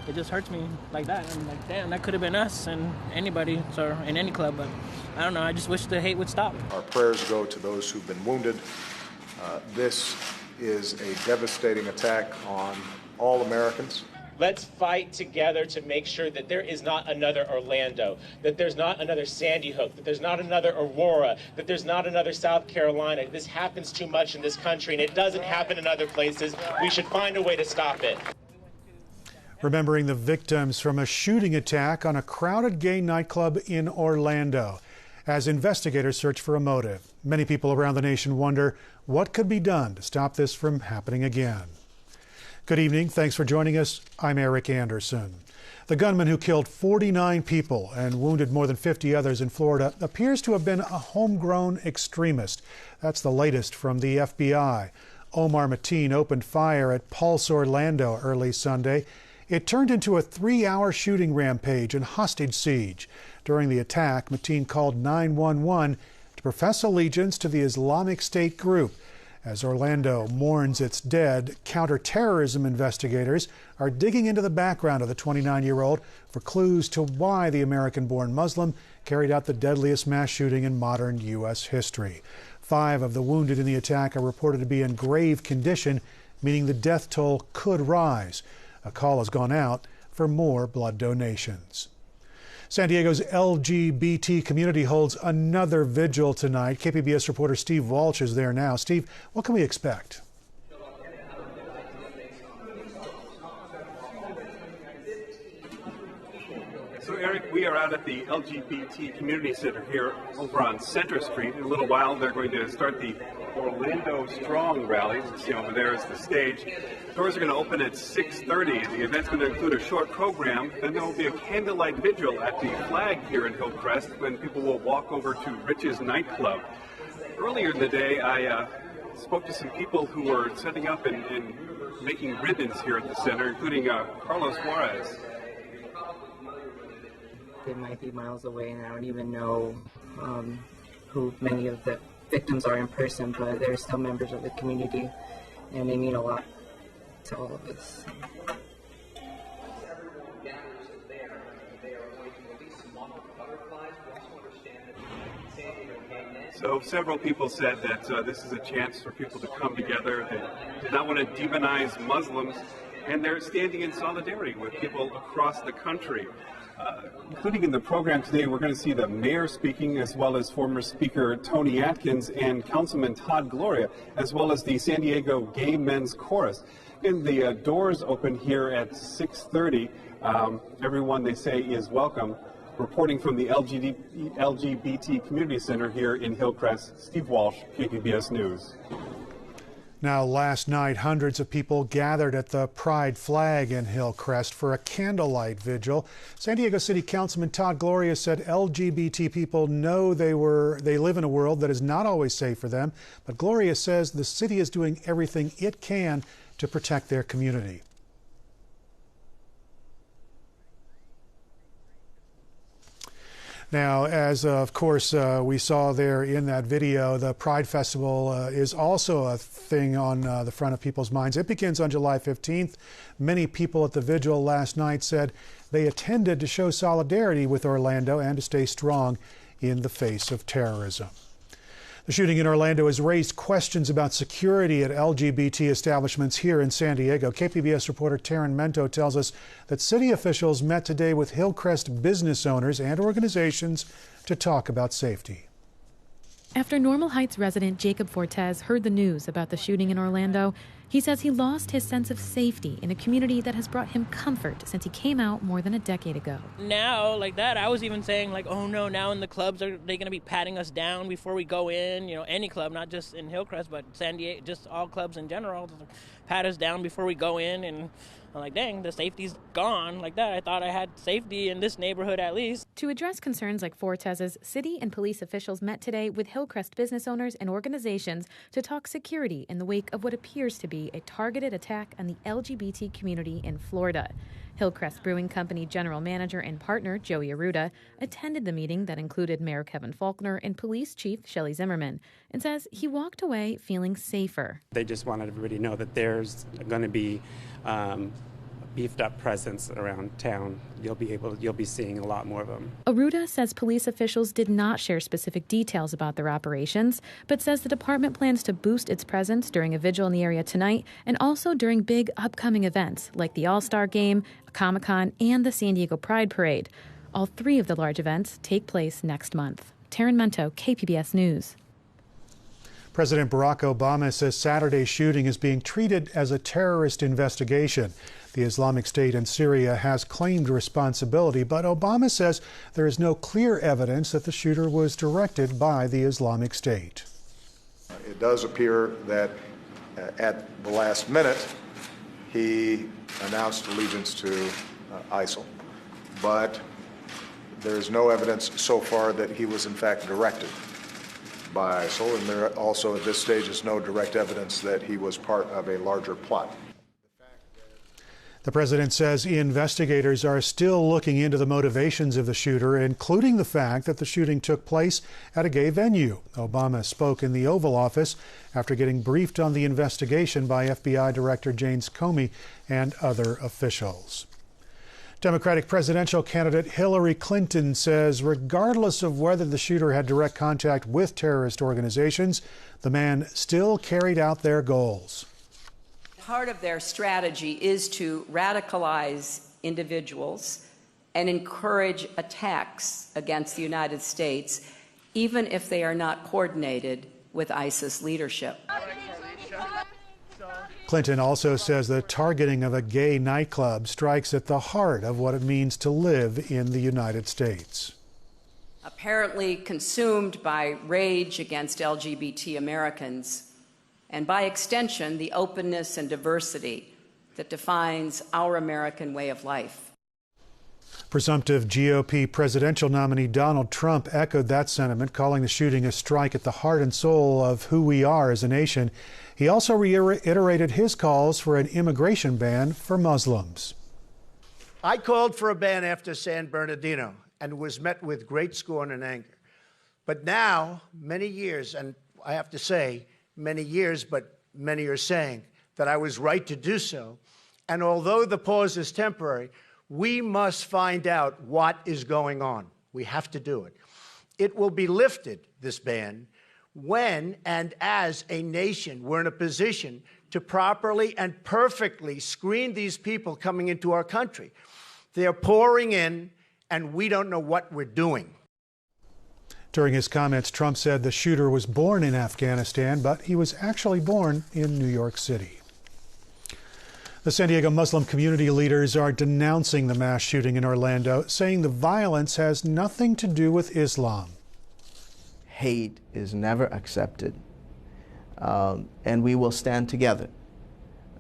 it just hurts me like that. I'm like, damn, that could have been us and anybody, so in any club, but I don't know, I just wish the hate would stop. Our prayers go to those who've been wounded. This is a devastating attack on all Americans. Let's fight together to make sure that there is not another Orlando, that there's not another Sandy Hook, that there's not another Aurora, that there's not another South Carolina. This happens too much in this country, and it doesn't happen in other places. We should find a way to stop it. Remembering the victims from a shooting attack on a crowded gay nightclub in Orlando. As investigators search for a motive, many people around the nation wonder what could be done to stop this from happening again. Good evening. Thanks for joining us. I'm Eric Anderson. The gunman who killed 49 people and wounded more than 50 others in Florida appears to have been a homegrown extremist. That's the latest from the FBI. Omar Mateen opened fire at Pulse Orlando early Sunday. It turned into a 3-hour shooting rampage and hostage siege. During the attack, Mateen called 911 to profess allegiance to the Islamic State group. As Orlando mourns its dead, counterterrorism investigators are digging into the background of the 29-year-old for clues to why the American-born Muslim carried out the deadliest mass shooting in modern U.S. history. 5 of the wounded in the attack are reported to be in grave condition, meaning the death toll could rise. A call has gone out for more blood donations. San Diego's LGBT community holds another vigil tonight. KPBS reporter Steve Walsh is there now. Steve, what can we expect? So, Eric, we are out at the LGBT Community Center here over on Center Street. In a little while, they're going to start the Orlando Strong rally. You see over there is the stage. Doors are going to open at 6:30. The event's going to include a short program. Then there will be a candlelight vigil at the flag here in Hillcrest when people will walk over to Rich's nightclub. Earlier in the day, I spoke to some people who were setting up and making ribbons here at the center, including Carlos Juarez. They might be miles away, and I don't even know who many of the victims are in person, but they're still members of the community, and they mean a lot to all of us. So several people said that this is a chance for people to come together. They do not want to demonize Muslims, and they're standing in solidarity with people across the country. Including in the program today, we're going to see the mayor speaking, as well as former Speaker Tony Atkins and Councilman Todd Gloria, as well as the San Diego Gay Men's Chorus. And the doors open here at 6:30. Everyone, they say, is welcome. Reporting from the LGBT Community Center here in Hillcrest, Steve Walsh, KPBS News. Now, last night, hundreds of people gathered at the Pride flag in Hillcrest for a candlelight vigil. San Diego City Councilman Todd Gloria said LGBT people know they live in a world that is not always safe for them, but Gloria says the city is doing everything it can to protect their community. Now, as of course we saw there in that video, the Pride Festival is also a thing on the front of people's minds. It begins on July 15th. Many people at the vigil last night said they attended to show solidarity with Orlando and to stay strong in the face of terrorism. The shooting in Orlando has raised questions about security at LGBT establishments here in San Diego. KPBS reporter Taryn Mento tells us that city officials met today with Hillcrest business owners and organizations to talk about safety. After Normal Heights resident Jacob Fortes heard the news about the shooting in Orlando, he says he lost his sense of safety in a community that has brought him comfort since he came out more than a decade ago. Now, like that, I was even saying, like, oh no, now in the clubs, are they going to be patting us down before we go in? You know, any club, not just in Hillcrest, but San Diego, just all clubs in general, pat us down before we go in. And I'm like, dang, the safety's gone like that. I thought I had safety in this neighborhood at least. To address concerns like Fortes's, city and police officials met today with Hillcrest business owners and organizations to talk security in the wake of what appears to be a targeted attack on the LGBT community in Florida. Hillcrest Brewing Company general manager and partner Joey Arruda attended the meeting that included Mayor Kevin Faulkner and police chief Shelley Zimmerman and says he walked away feeling safer. They just wanted everybody to know that there's going to be beefed up presence around town. You'll be seeing a lot more of them. Arruda says police officials did not share specific details about their operations, but says the department plans to boost its presence during a vigil in the area tonight and also during big upcoming events like the All-Star Game, Comic-Con, and the San Diego Pride Parade. All three of the large events take place next month. Taryn Mento, KPBS News. President Barack Obama says Saturday's shooting is being treated as a terrorist investigation. The Islamic State in Syria has claimed responsibility, but Obama says there is no clear evidence that the shooter was directed by the Islamic State. It does appear that at the last minute he announced allegiance to ISIL, but there is no evidence so far that he was in fact directed by ISIL, and there also at this stage is no direct evidence that he was part of a larger plot. The president says investigators are still looking into the motivations of the shooter, including the fact that the shooting took place at a gay venue. Obama spoke in the Oval Office after getting briefed on the investigation by FBI Director James Comey and other officials. Democratic presidential candidate Hillary Clinton says regardless of whether the shooter had direct contact with terrorist organizations, the man still carried out their goals. Part of their strategy is to radicalize individuals and encourage attacks against the United States, even if they are not coordinated with ISIS leadership. Clinton also says the targeting of a gay nightclub strikes at the heart of what it means to live in the United States. Apparently consumed by rage against LGBT Americans, and by extension, the openness and diversity that defines our American way of life. Presumptive GOP presidential nominee Donald Trump echoed that sentiment, calling the shooting a strike at the heart and soul of who we are as a nation. He also reiterated his calls for an immigration ban for Muslims. I called for a ban after San Bernardino and was met with great scorn and anger. But now, many years, and I have to say, many years, but many are saying that I was right to do so. And although the pause is temporary, we must find out what is going on. We have to do it. It will be lifted, this ban, when and as a nation we're in a position to properly and perfectly screen these people coming into our country. They're pouring in, and we don't know what we're doing. During his comments, Trump said the shooter was born in Afghanistan, but he was actually born in New York City. The San Diego Muslim community leaders are denouncing the mass shooting in Orlando, saying the violence has nothing to do with Islam. Hate is never accepted, and we will stand together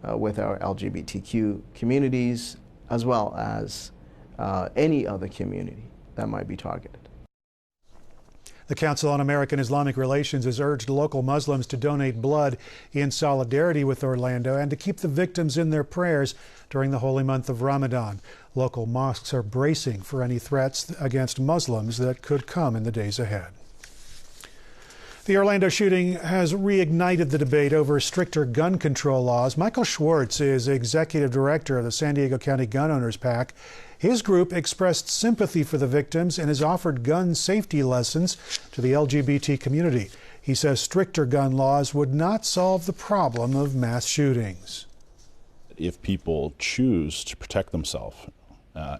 with our LGBTQ communities as well as any other community that might be targeted. The Council on American Islamic Relations has urged local Muslims to donate blood in solidarity with Orlando and to keep the victims in their prayers during the holy month of Ramadan. Local mosques are bracing for any threats against Muslims that could come in the days ahead. The Orlando shooting has reignited the debate over stricter gun control laws. Michael Schwartz is executive director of the San Diego County Gun Owners PAC. His group expressed sympathy for the victims and has offered gun safety lessons to the LGBT community. He says stricter gun laws would not solve the problem of mass shootings. If people choose to protect themselves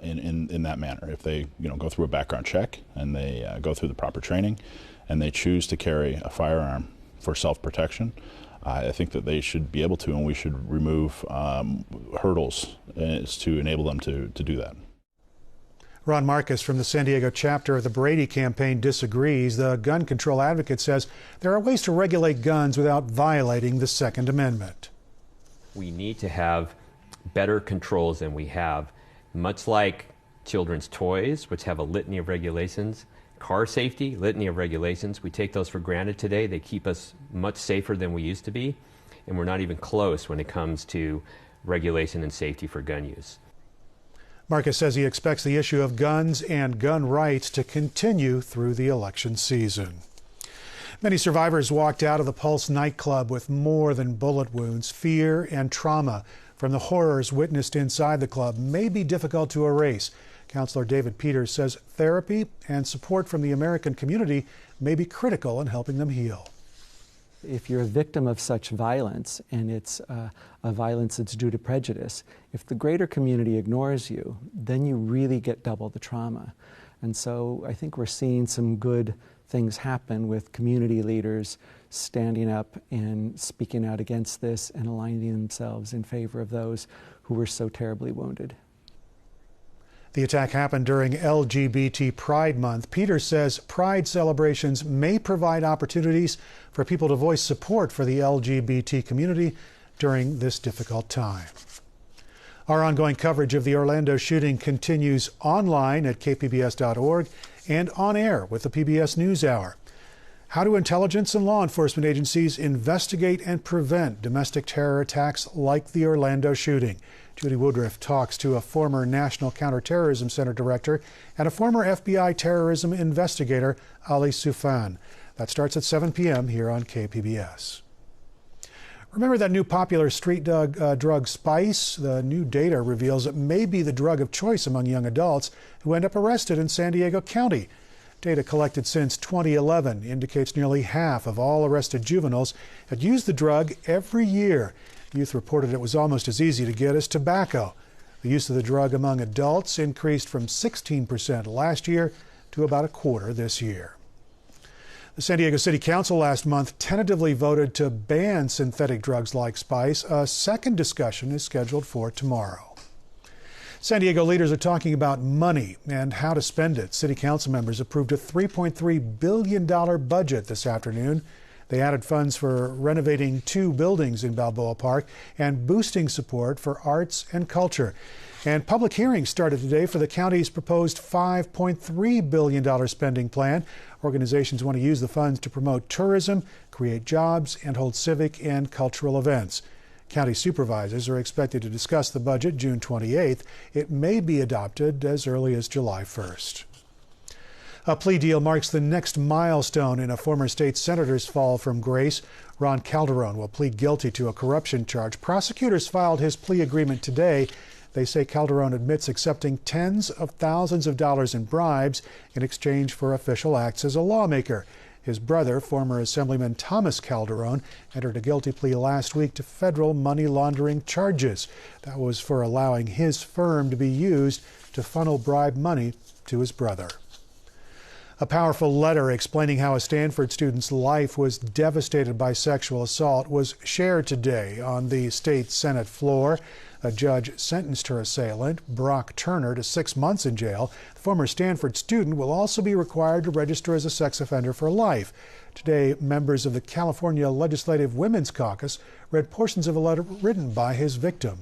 in that manner, if they go through a background check and they go through the proper training and they choose to carry a firearm for self-protection, I think that they should be able to, and we should remove hurdles to enable them to do that. Ron Marcus from the San Diego chapter of the Brady campaign disagrees. The gun control advocate says there are ways to regulate guns without violating the Second Amendment. We need to have better controls than we have, much like children's toys, which have a litany of regulations. Car safety, litany of regulations. We take those for granted today. They keep us much safer than we used to be, and we're not even close when it comes to regulation and safety for gun use. Marcus says he expects the issue of guns and gun rights to continue through the election season. Many survivors walked out of the Pulse nightclub with more than bullet wounds, fear and trauma from the horrors witnessed inside the club may be difficult to erase. Counselor David Peters says therapy and support from the American community may be critical in helping them heal. If you're a victim of such violence, and it's a violence that's due to prejudice, if the greater community ignores you, then you really get double the trauma. And so I think we're seeing some good things happen with community leaders standing up and speaking out against this and aligning themselves in favor of those who were so terribly wounded. The attack happened during LGBT Pride Month. Peters says Pride celebrations may provide opportunities for people to voice support for the LGBT community during this difficult time. Our ongoing coverage of the Orlando shooting continues online at kpbs.org and on air with the PBS NewsHour. How do intelligence and law enforcement agencies investigate and prevent domestic terror attacks like the Orlando shooting? Judy Woodruff talks to a former National Counterterrorism Center director and a former FBI terrorism investigator, Ali Soufan. That starts at 7 p.m. here on KPBS. Remember that new popular street drug Spice? The new data reveals it may be the drug of choice among young adults who end up arrested in San Diego County. Data collected since 2011 indicates nearly half of all arrested juveniles had used the drug every year. Youth reported it was almost as easy to get as tobacco. The use of the drug among adults increased from 16% last year to about a quarter this year. The San Diego City Council last month tentatively voted to ban synthetic drugs like Spice. A second discussion is scheduled for tomorrow. San Diego leaders are talking about money and how to spend it. City Council members approved a $3.3 billion budget this afternoon. They added funds for renovating 2 buildings in Balboa Park and boosting support for arts and culture. And public hearings started today for the county's proposed $5.3 billion spending plan. Organizations want to use the funds to promote tourism, create jobs, and hold civic and cultural events. County supervisors are expected to discuss the budget June 28th. It may be adopted as early as July 1st. A plea deal marks the next milestone in a former state senator's fall from grace. Ron Calderon will plead guilty to a corruption charge. Prosecutors filed his plea agreement today. They say Calderon admits accepting tens of thousands of dollars in bribes in exchange for official acts as a lawmaker. His brother, former Assemblyman Thomas Calderon, entered a guilty plea last week to federal money laundering charges. That was for allowing his firm to be used to funnel bribe money to his brother. A powerful letter explaining how a Stanford student's life was devastated by sexual assault was shared today on the state Senate floor. A judge sentenced her assailant, Brock Turner, to 6 months in jail. The former Stanford student will also be required to register as a sex offender for life. Today, members of the California Legislative Women's Caucus read portions of a letter written by his victim.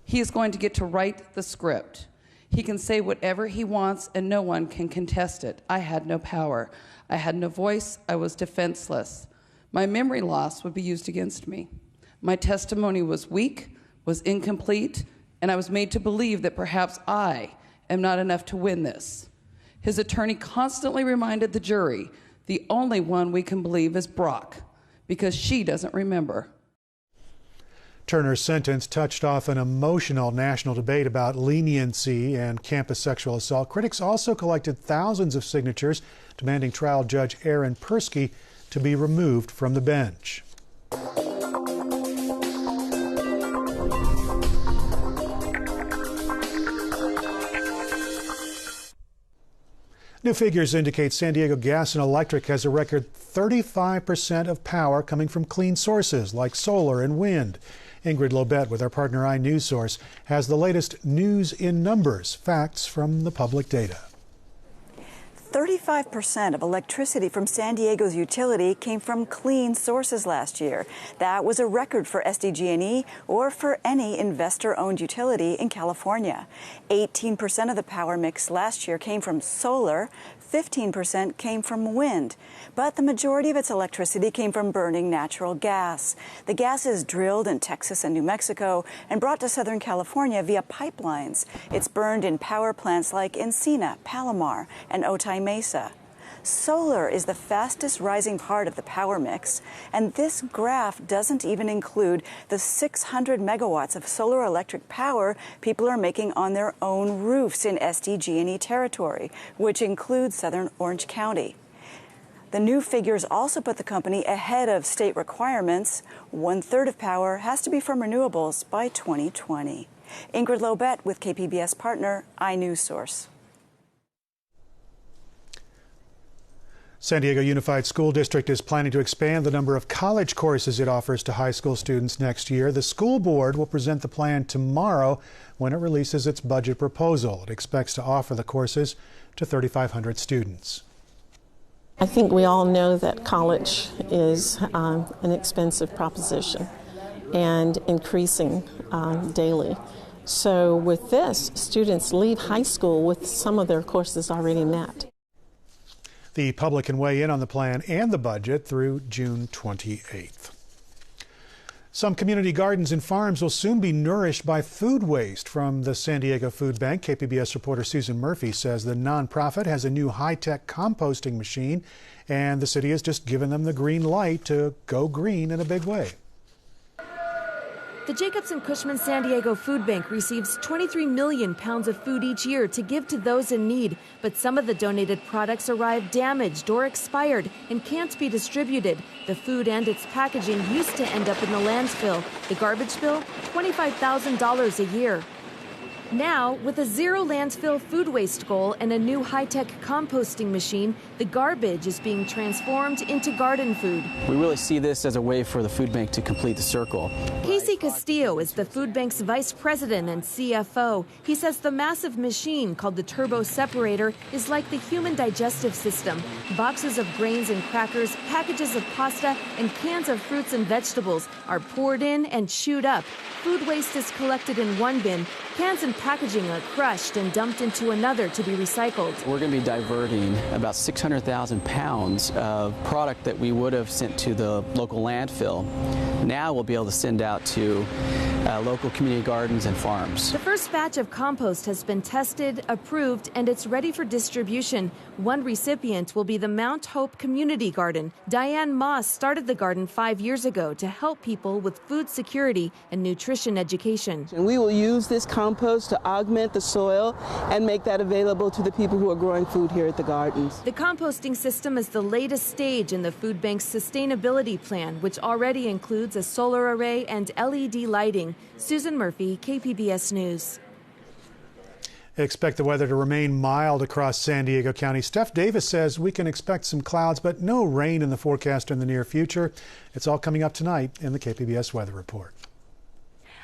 He is going to get to write the script. He can say whatever he wants and no one can contest it. I had no power. I had no voice. I was defenseless. My memory loss would be used against me. My testimony was weak, was incomplete, and I was made to believe that perhaps I am not enough to win this. His attorney constantly reminded the jury, the only one we can believe is Brock, because she doesn't remember. Turner's sentence touched off an emotional national debate about leniency and campus sexual assault. Critics also collected thousands of signatures demanding trial judge Aaron Persky to be removed from the bench. New figures indicate San Diego Gas and Electric has a record 35% of power coming from clean sources like solar and wind. Ingrid Lobet with our partner iNewsSource has the latest news in numbers, facts from the public data. 35% of electricity from San Diego's utility came from clean sources last year. That was a record for SDGE or for any investor-owned utility in California. 18% of the power mix last year came from solar, 15% came from wind, but the majority of its electricity came from burning natural gas. The gas is drilled in Texas and New Mexico and brought to Southern California via pipelines. It's burned in power plants like Encina, Palomar, and Otay Mesa. Solar is the fastest rising part of the power mix, and this graph doesn't even include the 600 megawatts of solar electric power people are making on their own roofs in SDGE territory, which includes southern Orange County. The new figures also put the company ahead of state requirements. 1/3 of power has to be from renewables by 2020. Ingrid Lobet with KPBS partner iNewsSource. San Diego Unified School District is planning to expand the number of college courses it offers to high school students next year. The school board will present the plan tomorrow when it releases its budget proposal. It expects to offer the courses to 3,500 students. I think we all know that college is an expensive proposition and increasing daily. So with this, students leave high school with some of their courses already met. The public can weigh in on the plan and the budget through June 28th. Some community gardens and farms will soon be nourished by food waste from the San Diego Food Bank. KPBS reporter Susan Murphy says the nonprofit has a new high-tech composting machine, and the city has just given them the green light to go green in a big way. The Jacobs and Cushman San Diego Food Bank receives 23 million pounds of food each year to give to those in need, but some of the donated products arrive damaged or expired and can't be distributed. The food and its packaging used to end up in the landfill. The garbage bill, $25,000 a year. Now, with a zero landfill food waste goal and a new high-tech composting machine, the garbage is being transformed into garden food. We really see this as a way for the food bank to complete the circle. Casey Castillo is the food bank's vice president and CFO. He says the massive machine called the turbo separator is like the human digestive system. Boxes of grains and crackers, packages of pasta, and cans of fruits and vegetables are poured in and chewed up. Food waste is collected in one bin. Cans and packaging are crushed and dumped into another to be recycled. We're going to be diverting about 600,000 pounds of product that we would have sent to the local landfill. Now we'll be able to send out to local community gardens and farms. The first batch of compost has been tested, approved, and it's ready for distribution. One recipient will be the Mount Hope Community Garden. Diane Moss started the garden 5 years ago to help people with food security and nutrition education. And we will use this compost to augment the soil and make that available to the people who are growing food here at the gardens. The composting system is the latest stage in the food bank's sustainability plan, which already includes a solar array and LED lighting. Susan Murphy, KPBS News. Expect the weather to remain mild across San Diego County. Steph Davis says we can expect some clouds, but no rain in the forecast in the near future. It's all coming up tonight in the KPBS Weather Report.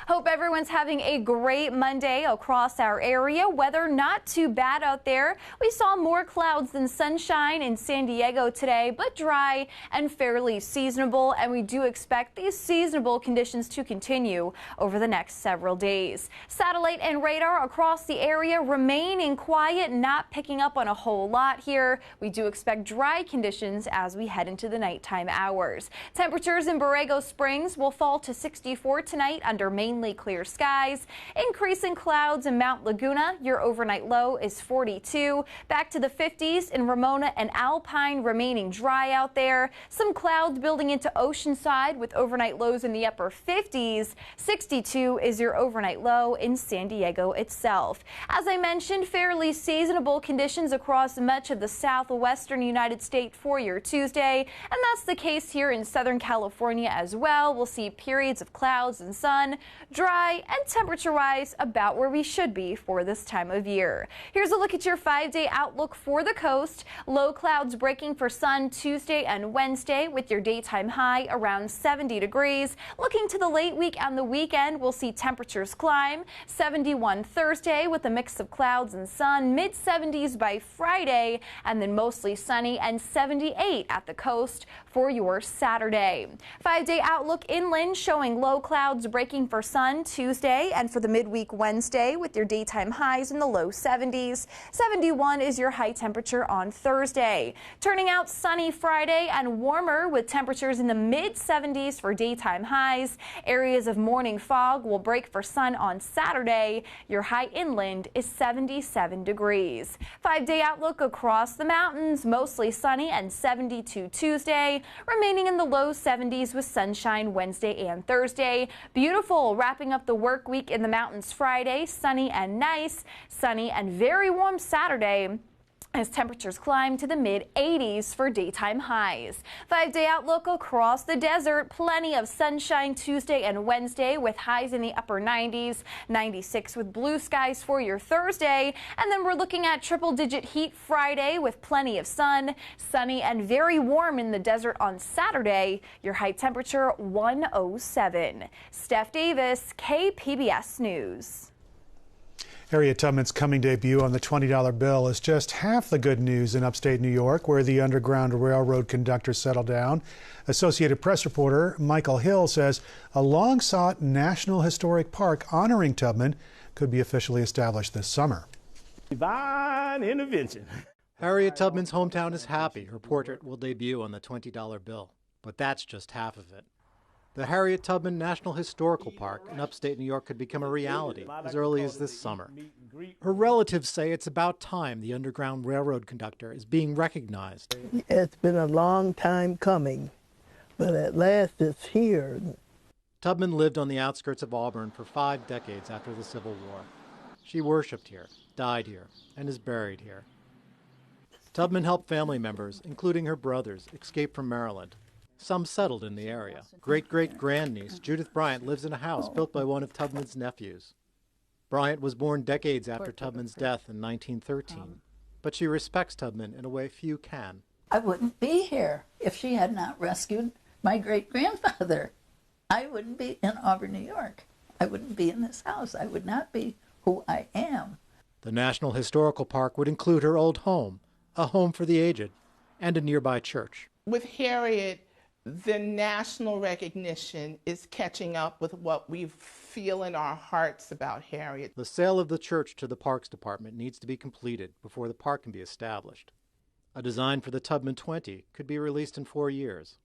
Hope everyone's having a great Monday across our area. Weather not too bad out there. We saw more clouds than sunshine in San Diego today, but dry and fairly seasonable. And we do expect these seasonable conditions to continue over the next several days. Satellite and radar across the area remaining quiet, not picking up on a whole lot here. We do expect dry conditions as we head into the nighttime hours. Temperatures in Borrego Springs will fall to 64 tonight under mainly clear skies. Increasing clouds in Mount Laguna. Your overnight low is 42. Back to the 50s in Ramona and Alpine, remaining dry out there. Some clouds building into Oceanside with overnight lows in the upper 50s. 62 is your overnight low in San Diego itself. As I mentioned, fairly seasonable conditions across much of the southwestern United States for your Tuesday, and that's the case here in Southern California as well. We'll see periods of clouds and sun, dry, and temperature-wise about where we should be for this time of year. Here's a look at your 5-day outlook for the coast. Low clouds breaking for sun Tuesday and Wednesday with your daytime high around 70 degrees. Looking to the late week and the weekend, we'll see temperatures climb. 71 Thursday with a mix of clouds and sun, mid-70s by Friday, and then mostly sunny and 78 at the coast for your Saturday. 5-day outlook inland showing low clouds breaking for sun sun Tuesday and for the midweek Wednesday with your daytime highs in the low 70s. 71 is your high temperature on Thursday. Turning out sunny Friday and warmer with temperatures in the mid 70s for daytime highs. Areas of morning fog will break for sun on Saturday. Your high inland is 77 degrees. 5-day outlook across the mountains, mostly sunny and 72 Tuesday, remaining in the low 70s with sunshine Wednesday and Thursday. Beautiful wrapping up the work week in the mountains Friday, sunny and nice, sunny and very warm Saturday, as temperatures climb to the mid-80s for daytime highs. 5-day outlook across the desert, plenty of sunshine Tuesday and Wednesday with highs in the upper 90s, 96 with blue skies for your Thursday. And then we're looking at triple-digit heat Friday with plenty of sun, sunny and very warm in the desert on Saturday. Your high temperature 107. Steph Davis, KPBS News. Harriet Tubman's coming debut on the $20 bill is just half the good news in upstate New York, where the Underground Railroad conductor settled down. Associated Press reporter Michael Hill says a long-sought National Historic Park honoring Tubman could be officially established this summer. Divine intervention. Harriet Tubman's hometown is happy her portrait will debut on the $20 bill, but that's just half of it. The Harriet Tubman National Historical Park in upstate New York could become a reality as early as this summer. Her relatives say it's about time the Underground Railroad conductor is being recognized. It's been a long time coming, but at last it's here. Tubman lived on the outskirts of Auburn for 5 decades after the Civil War. She worshiped here, died here, and is buried here. Tubman helped family members, including her brothers, escape from Maryland. Some settled in the area. Great-great-grandniece Judith Bryant lives in a house built by one of Tubman's nephews. Bryant was born decades after Tubman's death in 1913, but she respects Tubman in a way few can. I wouldn't be here if she had not rescued my great-grandfather. I wouldn't be in Auburn, New York. I wouldn't be in this house. I would not be who I am. The National Historical Park would include her old home, a home for the aged, and a nearby church. With Harriet, the national recognition is catching up with what we feel in our hearts about Harriet. The sale of the church to the Parks Department needs to be completed before the park can be established. A design for the Tubman 20 could be released in 4 years.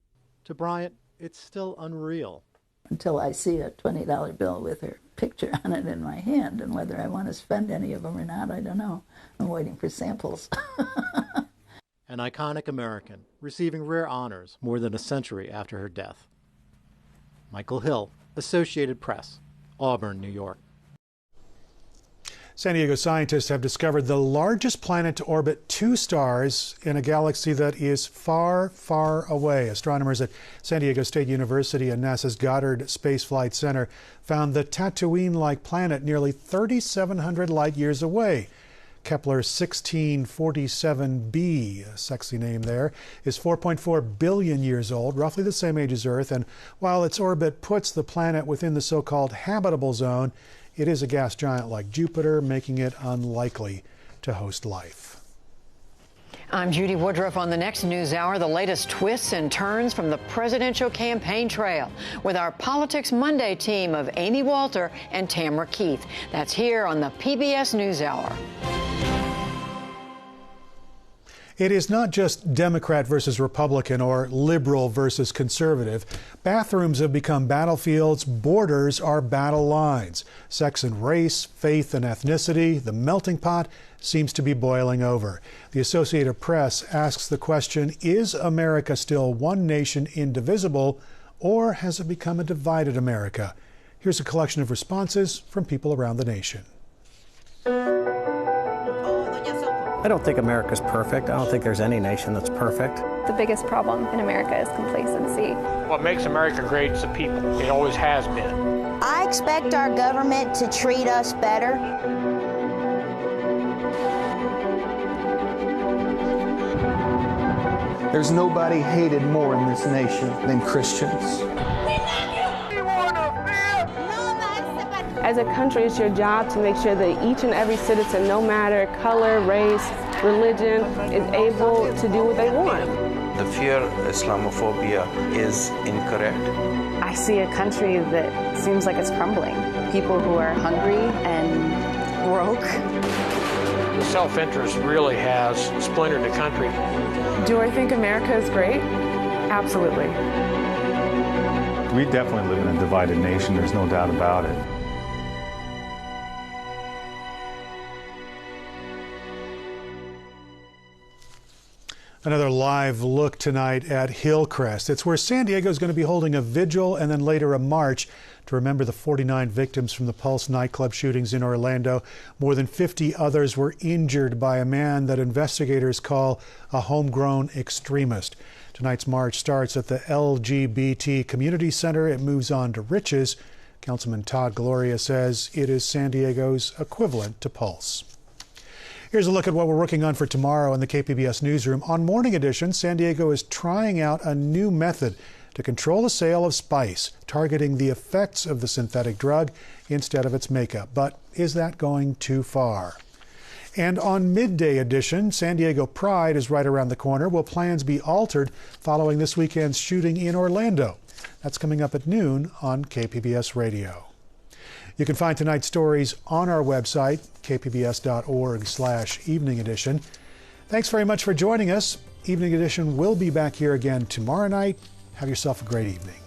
To Bryant, it's still unreal. Until I see a $20 bill with her picture on it in my hand, and whether I want to spend any of them or not, I don't know. I'm waiting for samples. An iconic American, receiving rare honors more than a century after her death. Michael Hill, Associated Press, Auburn, New York. San Diego scientists have discovered the largest planet to orbit 2 stars in a galaxy that is far, far away. Astronomers at San Diego State University and NASA's Goddard Space Flight Center found the Tatooine-like planet nearly 3,700 light years away. Kepler 1647b, a sexy name there, is 4.4 billion years old, roughly the same age as Earth, and while its orbit puts the planet within the so-called habitable zone, it is a gas giant like Jupiter, making it unlikely to host life. I'm Judy Woodruff on the next News Hour, the latest twists and turns from the presidential campaign trail with our Politics Monday team of Amy Walter and Tamara Keith. That's here on the PBS News Hour. It is not just Democrat versus Republican or liberal versus conservative. Bathrooms have become battlefields. Borders are battle lines. Sex and race, faith and ethnicity, the melting pot seems to be boiling over. The Associated Press asks the question, is America still one nation indivisible, or has it become a divided America? Here's a collection of responses from people around the nation. I don't think America's perfect. I don't think there's any nation that's perfect. The biggest problem in America is complacency. What makes America great is the people. It always has been. I expect our government to treat us better. There's nobody hated more in this nation than Christians. As a country, it's your job to make sure that each and every citizen, no matter color, race, religion, is able to do what they want. The fear of Islamophobia is incorrect. I see a country that seems like it's crumbling. People who are hungry and broke. The self-interest really has splintered the country. Do I think America is great? Absolutely. We definitely live in a divided nation, there's no doubt about it. Another live look tonight at Hillcrest. It's where San Diego is going to be holding a vigil and then later a march to remember the 49 victims from the Pulse nightclub shootings in Orlando. More than 50 others were injured by a man that investigators call a homegrown extremist. Tonight's march starts at the LGBT Community Center. It moves on to Riches. Councilman Todd Gloria says it is San Diego's equivalent to Pulse. Here's a look at what we're working on for tomorrow in the KPBS newsroom. On Morning Edition, San Diego is trying out a new method to control the sale of spice, targeting the effects of the synthetic drug instead of its makeup. But is that going too far? And on Midday Edition, San Diego Pride is right around the corner. Will plans be altered following this weekend's shooting in Orlando? That's coming up at noon on KPBS Radio. You can find tonight's stories on our website, kpbs.org/Evening Edition. Thanks very much for joining us. Evening Edition will be back here again tomorrow night. Have yourself a great evening.